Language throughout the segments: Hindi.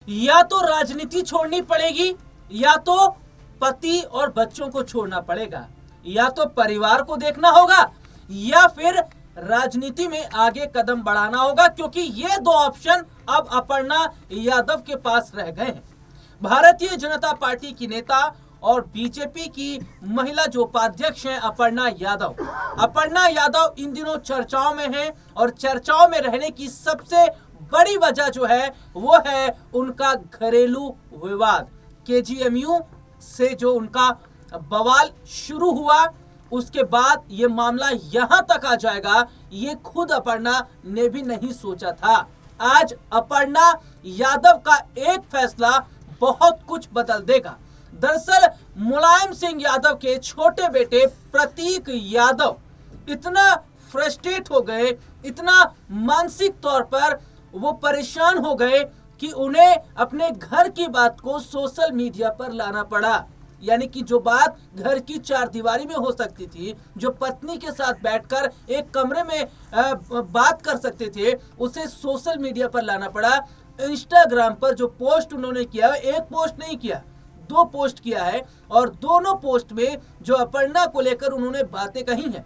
या तो राजनीति छोड़नी पड़ेगी, या तो पति और बच्चों को छोड़ना पड़ेगा, या तो परिवार को देखना होगा, या फिर राजनीति में आगे कदम बढ़ाना होगा, क्योंकि ये दो ऑप्शन अब अपर्णा यादव के पास रह गए हैं। भारतीय जनता पार्टी की नेता और बीजेपी की महिला जो उपाध्यक्ष हैं अपर्णा यादव इन दिनों चर्चाओं में हैं, और चर्चाओं में रहने की सबसे बड़ी वजह जो है वो है उनका घरेलू विवाद। केजीएमयू से जो उनका बवाल शुरू हुआ, उसके बाद ये मामला यहां तक आ जाएगा, ये खुद अपर्णा ने भी नहीं सोचा था। आज अपर्णा यादव का एक फैसला बहुत कुछ बदल देगा। दरअसल मुलायम सिंह यादव के छोटे बेटे प्रतीक यादव इतना फ्रस्ट्रेट हो गए, इतना मानसिक तौर पर वो परेशान हो गए कि उन्हें अपने घर की बात को सोशल मीडिया पर लाना पड़ा। यानी कि जो बात घर की चारदीवारी में हो सकती थी, जो पत्नी के साथ बैठकर एक कमरे में बात कर सकते थे, उसे सोशल मीडिया पर लाना पड़ा। इंस्टाग्राम पर जो पोस्ट उन्होंने किया, एक पोस्ट नहीं किया, 2 पोस्ट किया है, और दोनों पोस्ट में जो अपर्णा को लेकर उन्होंने बातें कही हैं,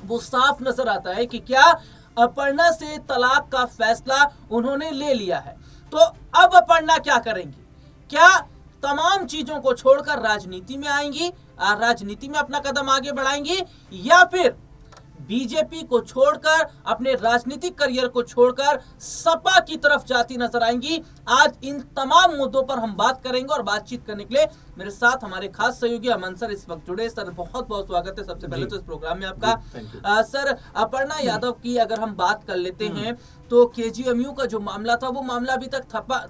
वो साफ नजर आता है कि क्या अपर्णा से तलाक का फैसला उन्होंने ले लिया है। तो अब अपर्णा क्या करेंगी? क्या तमाम चीजों को छोड़कर राजनीति में आएंगी, राजनीति में अपना कदम आगे बढ़ाएंगी, या फिर बीजेपी को छोड़कर, अपने राजनीतिक करियर को छोड़कर सपा की तरफ जाती नजर आएंगी? आज इन तमाम मुद्दों पर हम बात करेंगे, और बातचीत करने के लिए मेरे साथ हमारे खास सहयोगी अमन सर इस वक्त जुड़े। सर बहुत बहुत स्वागत है सबसे पहले तो इस प्रोग्राम में आपका। सर अपर्णा यादव की अगर हम बात कर लेते हैं तो केजीएमयू का जो मामला था वो मामला अभी तक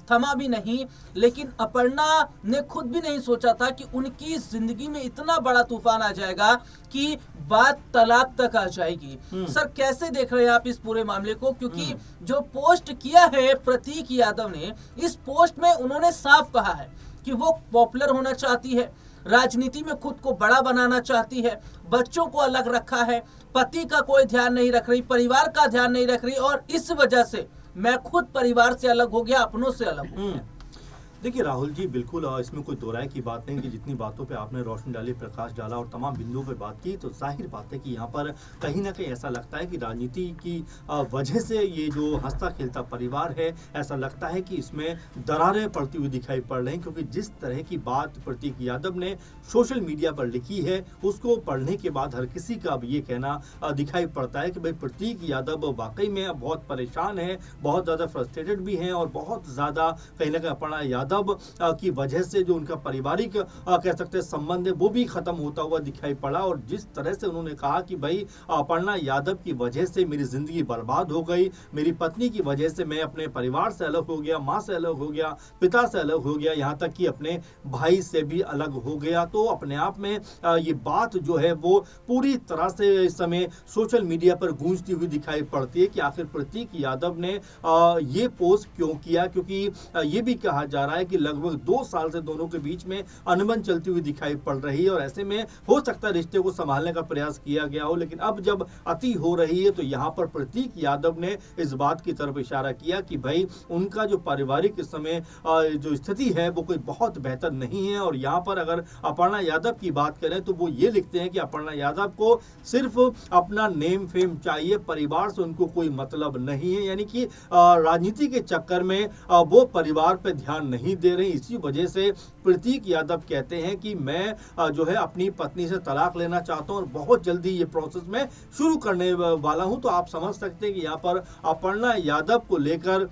थमा भी नहीं, लेकिन अपर्णा ने खुद भी नहीं सोचा था कि उनकी जिंदगी में इतना बड़ा तूफान आ जाएगा कि बात तलाक तक आ जाएगी। सर कैसे देख रहे हैं आप इस पूरे मामले को? क्योंकि जो पोस्ट किया है प्रतीक यादव ने, इस पोस्ट में उन्होंने साफ कहा है कि वो पॉपुलर होना चाहती है, राजनीति में खुद को बड़ा बनाना चाहती है, बच्चों को अलग रखा है, पति का कोई ध्यान नहीं रख रही, परिवार का ध्यान नहीं रख रही, और इस वजह से मैं खुद परिवार से अलग हो गया, अपनों से अलग हो गया। देखिए राहुल जी, बिल्कुल इसमें कोई दो राय की बात नहीं कि जितनी बातों पे आपने रोशनी डाली, प्रकाश डाला और तमाम बिंदुओं पे बात की, तो जाहिर बात है कि यहाँ पर कहीं ना कहीं ऐसा लगता है कि राजनीति की वजह से ये जो हंसता खेलता परिवार है, ऐसा लगता है कि इसमें दरारें पड़ती हुई दिखाई पड़ रही हैं, क्योंकि जिस तरह की बात प्रतीक यादव ने सोशल मीडिया पर लिखी है, उसको पढ़ने के बाद हर किसी का अब ये कहना दिखाई पड़ता है कि भाई प्रतीक यादव वाकई में बहुत परेशान है, बहुत ज़्यादा फ्रस्ट्रेटेड भी हैं, और बहुत ज़्यादा कहीं ना कहीं अपर्णा यादव की वजह से जो उनका पारिवारिक कह सकते हैं संबंध है वो भी खत्म होता हुआ दिखाई पड़ा। और जिस तरह से उन्होंने कहा कि भाई अपर्णा यादव की वजह से मेरी जिंदगी बर्बाद हो गई, मेरी पत्नी की वजह से मैं अपने परिवार से अलग हो गया, माँ से अलग हो गया, पिता से अलग हो गया, यहाँ तक कि अपने भाई से भी अलग हो गया, तो अपने आप में ये बात जो है वो पूरी तरह से इस समय सोशल मीडिया पर गूंजती हुई दिखाई पड़ती है कि आखिर प्रतीक यादव ने ये पोस्ट क्यों किया, क्योंकि ये भी कहा जा रहा है कि लगभग 2 साल से दोनों के बीच में अनबन चलती हुई दिखाई पड़ रही है, और ऐसे में हो सकता है रिश्ते को संभालने का प्रयास किया गया हो, लेकिन अब जब अति हो रही है तो यहाँ पर प्रतीक यादव ने इस बात की तरफ इशारा किया कि भाई उनका जो पारिवारिक इस समय जो स्थिति है वो कोई बहुत बेहतर नहीं है। और यहाँ पर अगर अपर्णा यादव की बात करें तो वो ये लिखते हैं कि अपर्णा यादव को सिर्फ अपना नेम फेम चाहिए, परिवार से उनको कोई मतलब नहीं है, यानी कि राजनीति के चक्कर में वो परिवार पर ध्यान नहीं दे रहे। इसी वजह से प्रतीक यादव कहते हैं कि मैं जो है अपनी पत्नी से तलाक लेना चाहता हूं और बहुत जल्दी ये प्रोसेस में शुरू करने वाला हूं। तो आप समझ सकते हैं कि यहाँ पर अपर्णा यादव को लेकर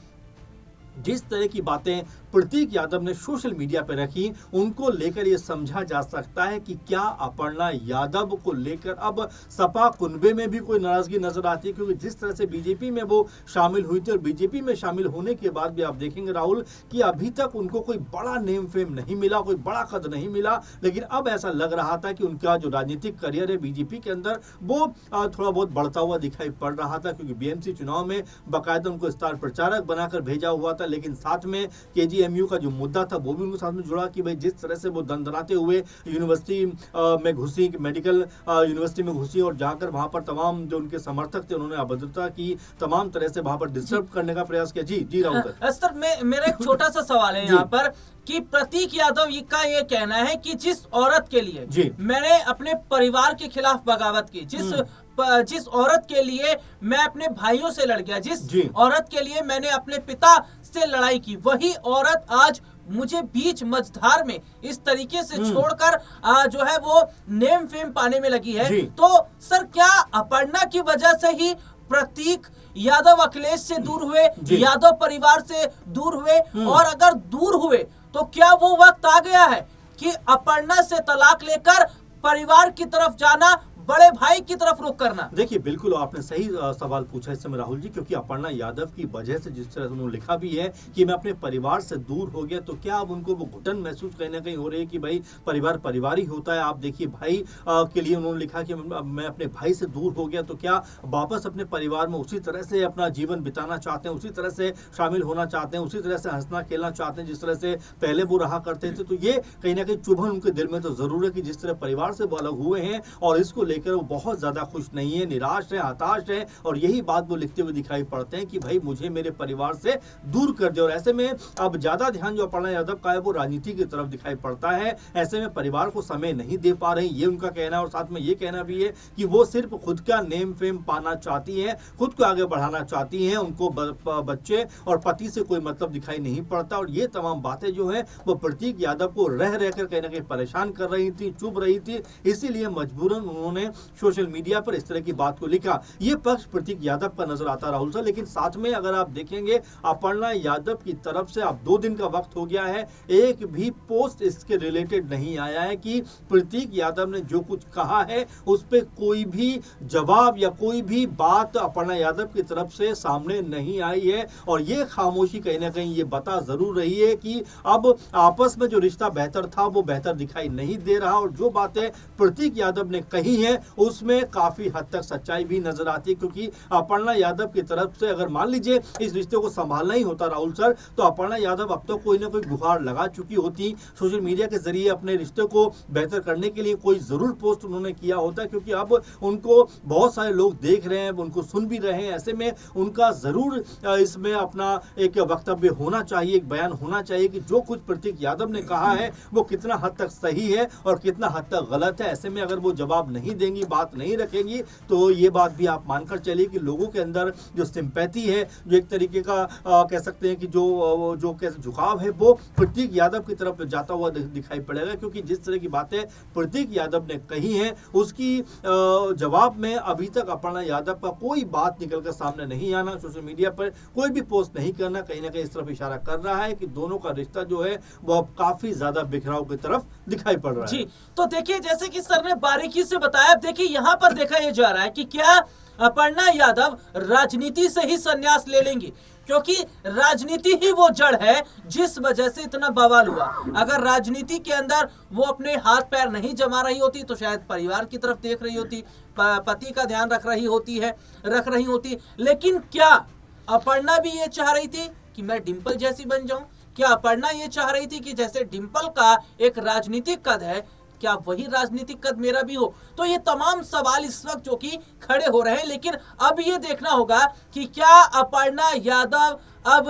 जिस तरह की बातें प्रतीक यादव ने सोशल मीडिया पर रखी, उनको लेकर ये समझा जा सकता है कि क्या अपर्णा यादव को लेकर अब सपा कुनबे में भी कोई नाराजगी नजर आती है, क्योंकि जिस तरह से बीजेपी में वो शामिल हुई थी और बीजेपी में शामिल होने के बाद भी आप देखेंगे राहुल कि अभी तक उनको कोई बड़ा नेम फेम नहीं मिला, कोई बड़ा कद नहीं मिला, लेकिन अब ऐसा लग रहा था कि उनका जो राजनीतिक करियर है बीजेपी के अंदर वो थोड़ा बहुत बढ़ता हुआ दिखाई पड़ रहा था, क्योंकि बीएमसी चुनाव में बाकायदा उनको स्टार प्रचारक बनाकर भेजा हुआ था। था, लेकिन साथ में KGMU का जो मुद्दा था वो भी उनके साथ में जुड़ा कि भाई जिस तरह से वो दंदनाते हुए यूनिवर्सिटी में घुसी, मेडिकल यूनिवर्सिटी में घुसी और जाकर वहां पर तमाम जो उनके समर्थक थे उन्होंने अभद्रता की, तमाम तरह से वहां पर डिस्टर्ब करने का प्रयास किया। जी राहुल सर। सर मेरा एक छोटा सा सवाल है यहाँ पर कि प्रतीक यादव का ये कहना है कि जिस औरत के लिए मैंने अपने परिवार के खिलाफ बगावत की, जिस औरत के लिए मैं अपने भाइयों से लड़ गया, जिस औरत के लिए मैंने अपने पिता से लड़ाई की, वही औरत आज मुझे बीच मझधार में इस तरीके से छोड़कर जो है वो नेम फेम पाने में लगी है। तो सर क्या अपर्णा की वजह से ही प्रतीक यादव अखिलेश से दूर हुए, यादव परिवार से दूर हुए? और अगर दूर हुए तो क्या वो वक्त आ गया है कि अपर्णा से तलाक लेकर परिवार की तरफ जाना, बड़े भाई की तरफ रुख करना? देखिए बिल्कुल आपने सही सवाल पूछा इस समय राहुल जी, क्योंकि अपर्णा यादव की वजह से जिस तरह उन्होंने लिखा भी है कि मैं अपने परिवार से दूर हो गया, तो क्या अब उनको वो घुटन महसूस कहीं ना कहीं हो रही है कि भाई परिवार ही होता है। आप देखिए भाई के लिए उन्होंने लिखा कि मैं अपने भाई से दूर हो गया, तो क्या वापस अपने परिवार में उसी तरह से अपना जीवन बिताना चाहते हैं, उसी तरह से शामिल होना चाहते हैं, उसी तरह से हंसना खेलना चाहते हैं जिस तरह से पहले वो रहा करते थे? तो ये कहीं ना कहीं चुभन उनके दिल में तो जरूर है कि जिस तरह परिवार से वो अलग हुए हैं और इसको लेकर वो बहुत ज्यादा खुश नहीं है, निराश है, हताश है, और यही बात वो लिखते हुए दिखाई पड़ते हैं कि भाई मुझे मेरे परिवार से दूर कर दे। और ऐसे में अब ज्यादा ध्यान जो अपर्णा यादव का है वो राजनीति की तरफ दिखाई पड़ता है। ऐसे में परिवार को समय नहीं दे पा रहे, ये उनका कहना है। और साथ में ये कहना भी है कि वो सिर्फ खुद का नेम फेम पाना चाहती है, खुद को आगे बढ़ाना चाहती है, उनको बच्चे और पति से कोई मतलब दिखाई नहीं पड़ता। और ये तमाम बातें जो है वो प्रतीक यादव को रह रहकर कहीं ना कहीं परेशान कर रही थी, चुभ रही थी, इसीलिए मजबूरन उन्होंने सोशल मीडिया पर इस तरह की बात को लिखा। ये पक्ष प्रतीक यादव का नजर आता राहुल सर, लेकिन साथ में अगर आप देखेंगे अपर्णा यादव की तरफ से अब 2 दिन का वक्त हो गया है, एक भी पोस्ट इसके रिलेटेड नहीं आया है कि प्रतीक यादव ने जो कुछ कहा है उस पर कोई भी जवाब या कोई भी बात अपर्णा यादव की तरफ से सामने नहीं आई है। और ये खामोशी कहीं ना कहीं ये बता जरूर रही है कि अब आपस में जो रिश्ता बेहतर था वो बेहतर दिखाई नहीं दे रहा, और जो बातें प्रतीक यादव ने कही है उसमें काफी हद तक सच्चाई भी नजर आती है। क्योंकि अपर्णा यादव की तरफ से अगर मान लीजिए इस रिश्ते को संभालना ही होता राहुल सर, तो अपर्णा यादव अब तो कोई ना कोई गुहार लगा चुकी होती, सोशल मीडिया के जरिए अपने रिश्ते को बेहतर करने के लिए कोई जरूर पोस्ट उन्होंने किया होता, क्योंकि अब उनको बहुत सारे लोग देख रहे हैं, उनको सुन भी रहे हैं। ऐसे में उनका जरूर इसमें अपना एक वक्तव्य होना चाहिए, एक बयान होना चाहिए कि जो कुछ प्रतीक यादव ने कहा है वो कितना हद तक सही है और कितना हद तक गलत है। ऐसे में अगर वो जवाब नहीं देंगी, बात नहीं रखेंगी, तो ये बात भी आप मानकर चलिए कि लोगों के अंदर जो सिंपैथी है, जो एक तरीके का कह सकते हैं कि जो कैसे झुकाव है वो प्रतीक यादव की तरफ जाता हुआ दिखाई पड़ेगा। क्योंकि जिस तरह की बातें प्रतीक यादव ने कही हैं उसकी जवाब में अभी तक अपर्णा यादव का कोई बात निकलकर सामने नहीं आना, सोशल मीडिया पर कोई भी पोस्ट नहीं करना, कहीं ना कहीं इस तरफ इशारा कर रहा है कि दोनों का रिश्ता जो है वो अब काफी ज्यादा बिखराव की तरफ दिखाई पड़ रहा है। जी तो देखिए, जैसे कि सर ने बारीकी से बताया, देखिए यहाँ पर देखा यह जा रहा है कि क्या अपर्णा यादव राजनीति से ही संन्यास ले लेंगी, क्योंकि राजनीति ही वो जड़ है जिस वजह से इतना बवाल हुआ। अगर राजनीति के अंदर वो अपने हाथ पैर नहीं जमा रही होती तो शायद परिवार की तरफ देख रही होती, पति का ध्यान रख रही होती। लेकिन क्या अपर्णा भी ये चाह रही थी कि मैं डिंपल जैसी बन जाऊं? क्या अपर्णा ये चाह रही थी कि जैसे डिंपल का एक राजनीतिक कद है, क्या वही राजनीतिक कद मेरा भी हो? तो ये तमाम सवाल इस वक्त जो कि खड़े हो रहे हैं। लेकिन अब ये देखना होगा कि क्या अपर्णा यादव अब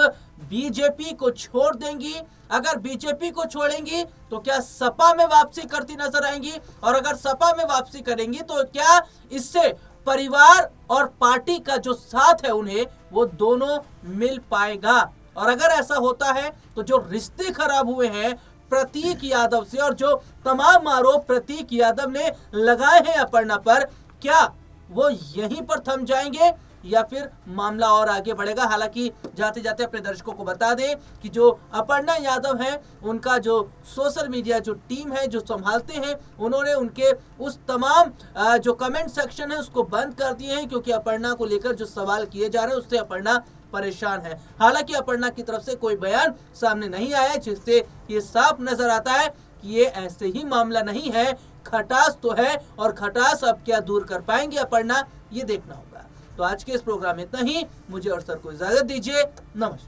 बीजेपी को छोड़ देंगी? अगर बीजेपी को छोड़ेंगी तो क्या सपा में वापसी करती नजर आएंगी? और अगर सपा में वापसी करेंगी तो क्या इससे परिवार और पार्टी का जो साथ है उन्हें वो दोनों मिल पाएगा? और अगर ऐसा होता है तो जो रिश्ते खराब हुए हैं प्रतीक यादव से और जो तमाम आरोप प्रतीक यादव ने लगाए हैं अपर्णा पर, क्या वो यहीं पर थम जाएंगे या फिर मामला और आगे बढ़ेगा? हालांकि जाते जाते अपने दर्शकों को बता दें कि जो अपर्णा यादव हैं उनका जो सोशल मीडिया जो टीम है जो संभालते हैं, उन्होंने उनके उस तमाम जो कमेंट सेक्शन है उसको बंद कर दिए हैं, क्योंकि अपर्णा को लेकर जो सवाल किए जा रहे हैं उससे अपर्णा परेशान है। हालांकि अपर्णा की तरफ से कोई बयान सामने नहीं आया जिससे ये साफ नजर आता है कि ये ऐसे ही मामला नहीं है, खटास तो है, और खटास अब क्या दूर कर पाएंगे अपर्णा, ये देखना होगा। तो आज के इस प्रोग्राम में इतना ही। मुझे और सर को इजाजत दीजिए। नमस्कार।